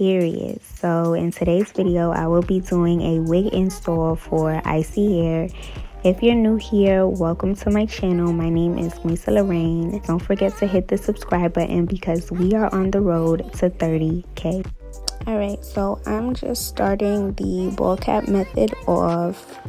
period. So in today's video, I will be doing a wig install for ISEE Hair. If you're new here, welcome to my channel. My name is Misa Laraine. Don't forget to hit the subscribe button because we are on the road to 30K. Alright, so I'm just starting the ball cap method off.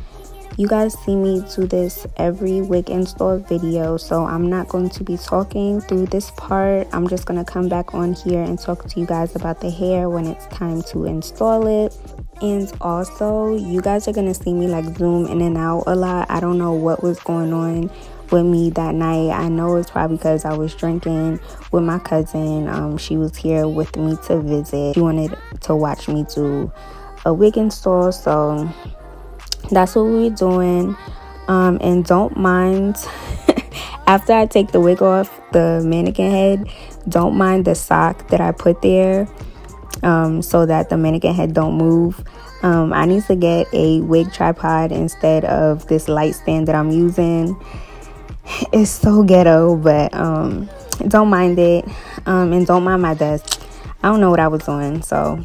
You guys see me do this every wig install video, so I'm not going to be talking through this part. I'm just going to come back on here and talk to you guys about the hair when it's time to install it. And also, you guys are going to see me like zoom in and out a lot. I don't know what was going on with me that night. I know it's probably because I was drinking with my cousin. She was here with me to visit. She wanted to watch me do a wig install, so that's what we're doing. And don't mind after I take the wig off the mannequin head, don't mind the sock that I put there so that the mannequin head don't move. I need to get a wig tripod instead of this light stand that I'm using. It's so ghetto, but don't mind it. And don't mind my desk. I don't know what I was doing, so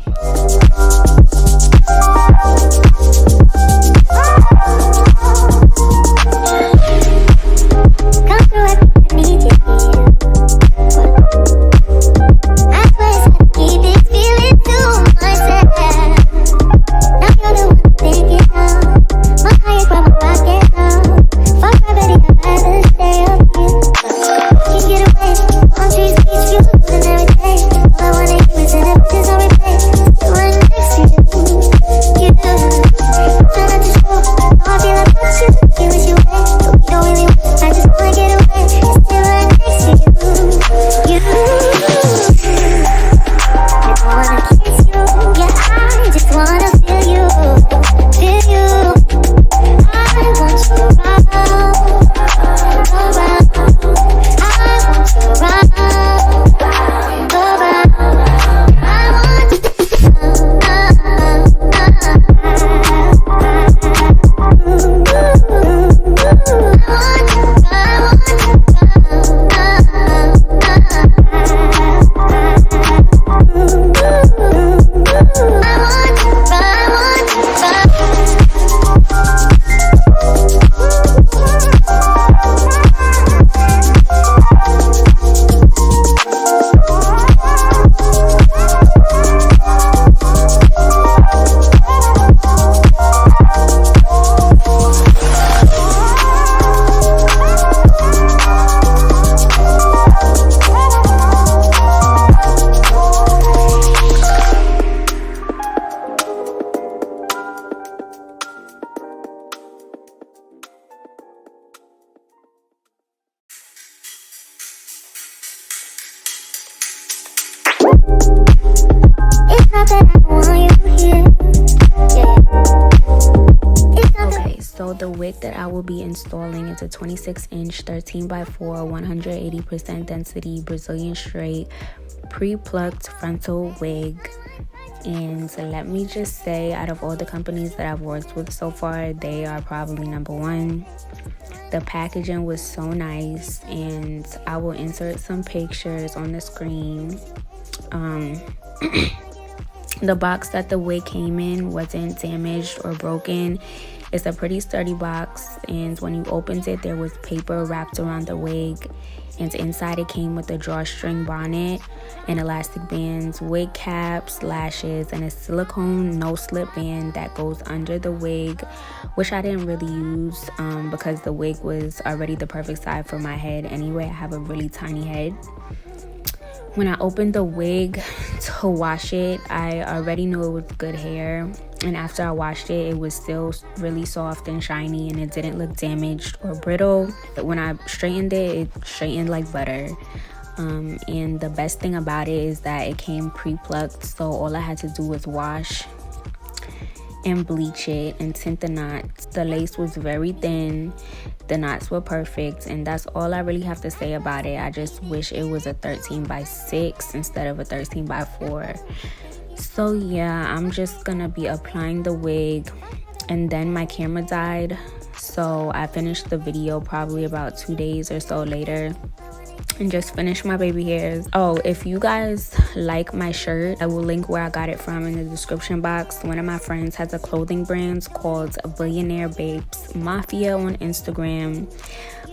so the wig that I will be installing is a 26-inch 13x4 180% density Brazilian straight pre-plucked frontal wig. And let me just say, out of all the companies that I've worked with so far, they are probably #1. The packaging was so nice, and I will insert some pictures on the screen. The box that the wig came in wasn't damaged or broken. It's a pretty sturdy box, and when you opened it, there was paper wrapped around the wig, and inside it came with a drawstring bonnet and elastic bands, wig caps, lashes, and a silicone no-slip band that goes under the wig, which I didn't really use because the wig was already the perfect size for my head anyway. I have a really tiny head. When I opened the wig to wash it, I already knew it was good hair, and after I washed it, it was still really soft and shiny, and it didn't look damaged or brittle. But when I straightened it, it straightened like butter. And the best thing about it is that it came pre-plucked, so all I had to do was wash and bleach it and tint the knots. The lace was very thin, the knots were perfect, and that's all I really have to say about it. I just wish it was a 13x6 instead of a 13x4. So yeah, I'm just gonna be applying the wig, and then my camera died, so I finished the video probably about 2 days or so later. and just finish my baby hairs. Oh, if you guys like my shirt, I will link where I got it from in the description box. One of my friends has a clothing brand called Billionaire Babes Mafia on Instagram,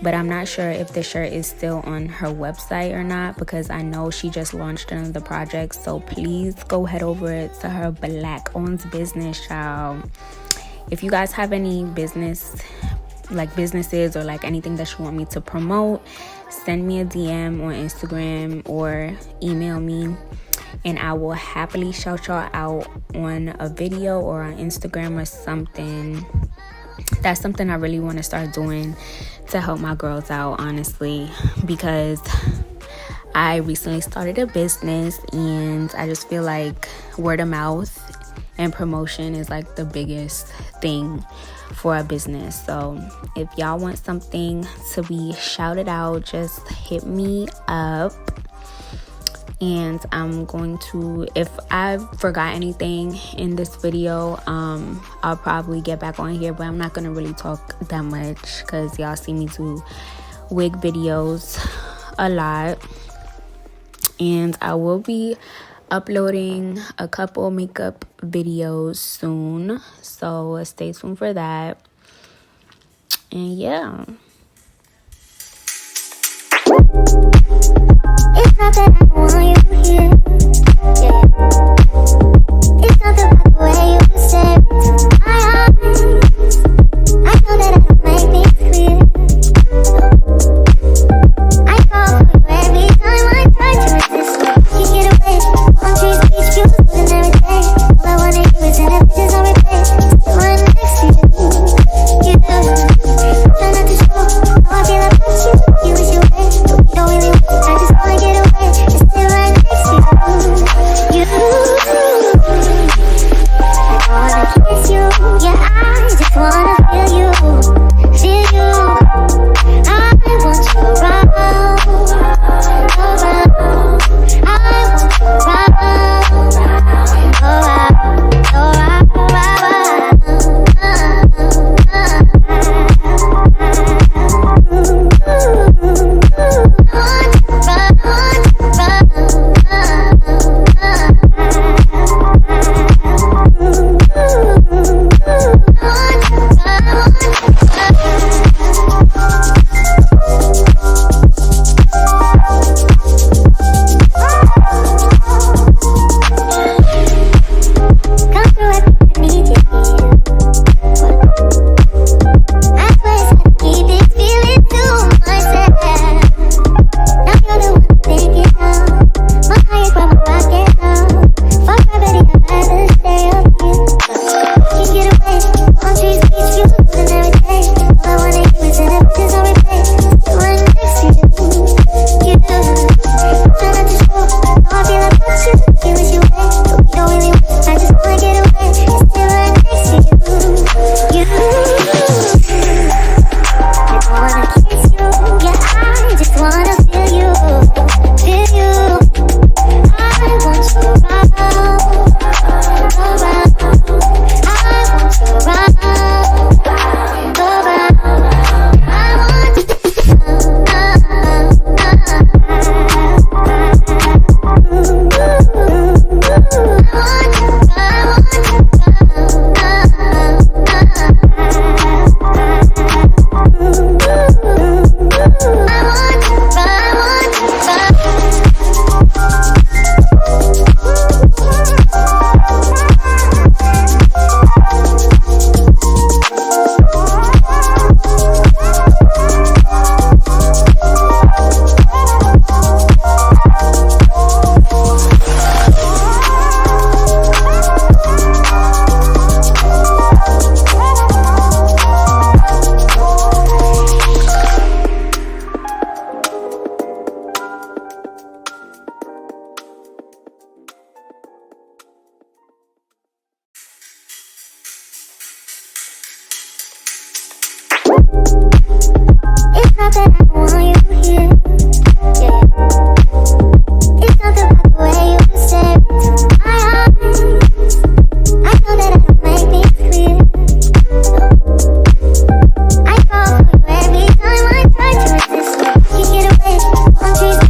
but I'm not sure if the shirt is still on her website or not, because I know she just launched another project. So please go head over to her Black Owns business, child. If you guys have any businesses or like anything that you want me to promote, send me a DM on Instagram or email me, and I will happily shout y'all out on a video or on Instagram or something. That's something I really want to start doing to help my girls out, honestly, because I recently started a business and I just feel like word of mouth and promotion is like the biggest thing for a business. So if y'all want something to be shouted out, just hit me up, and I'm going to, if I forgot anything in this video, I'll probably get back on here, but I'm not gonna really talk that much because y'all see me do wig videos a lot, and I will be uploading a couple makeup videos soon, so stay tuned for that. And yeah, it's not that I want you here, yeah. It's not the way you say it to my eyes. I know that I don't make things clear. I fall for you every time I try to resist. You get away, palm trees, beach views, and everything. All I wanna do is end up just on replay. One next to you, you do. Try not to show how I feel about you. You wish you away, but we don't really want. I just wanna get away, and stay right next to you. You, I wanna kiss you. Yeah, I just wanna feel you, feel you. I want you around, around. I want you around, I'm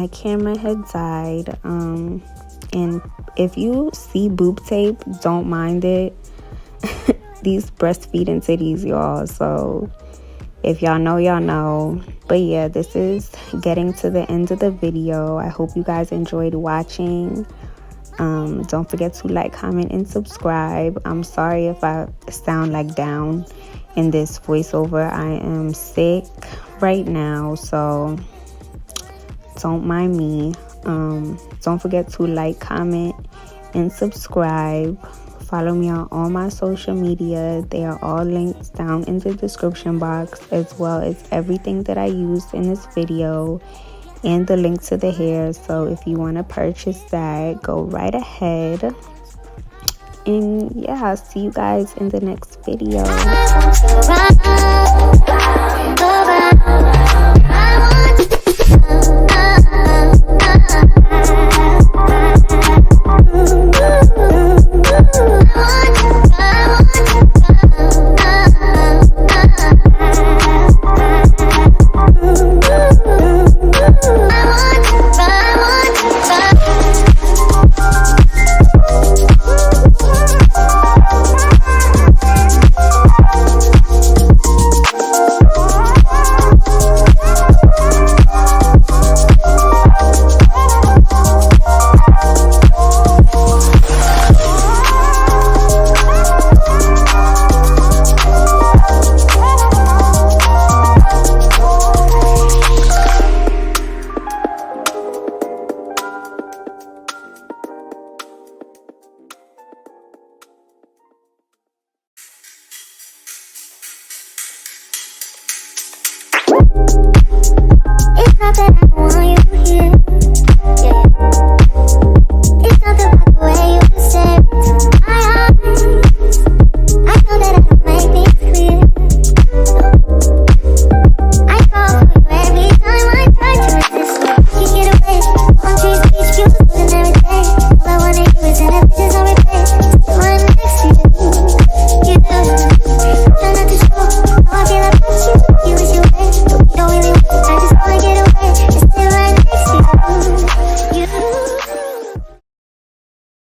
my camera had died. And if you see boob tape, don't mind it. These breastfeeding titties, y'all. So if y'all know, y'all know. But yeah, this is getting to the end of the video. I hope you guys enjoyed watching. Don't forget to like, comment, and subscribe. I'm sorry if I sound like down in this voiceover. I am sick right now, so don't mind me. Don't forget to like, comment, and subscribe. Follow me on all my social media. They are all linked down in the description box, as well as everything that I used in this video and the link to the hair. So if you want to purchase that, go right ahead. And yeah, I'll see you guys in the next video. I want to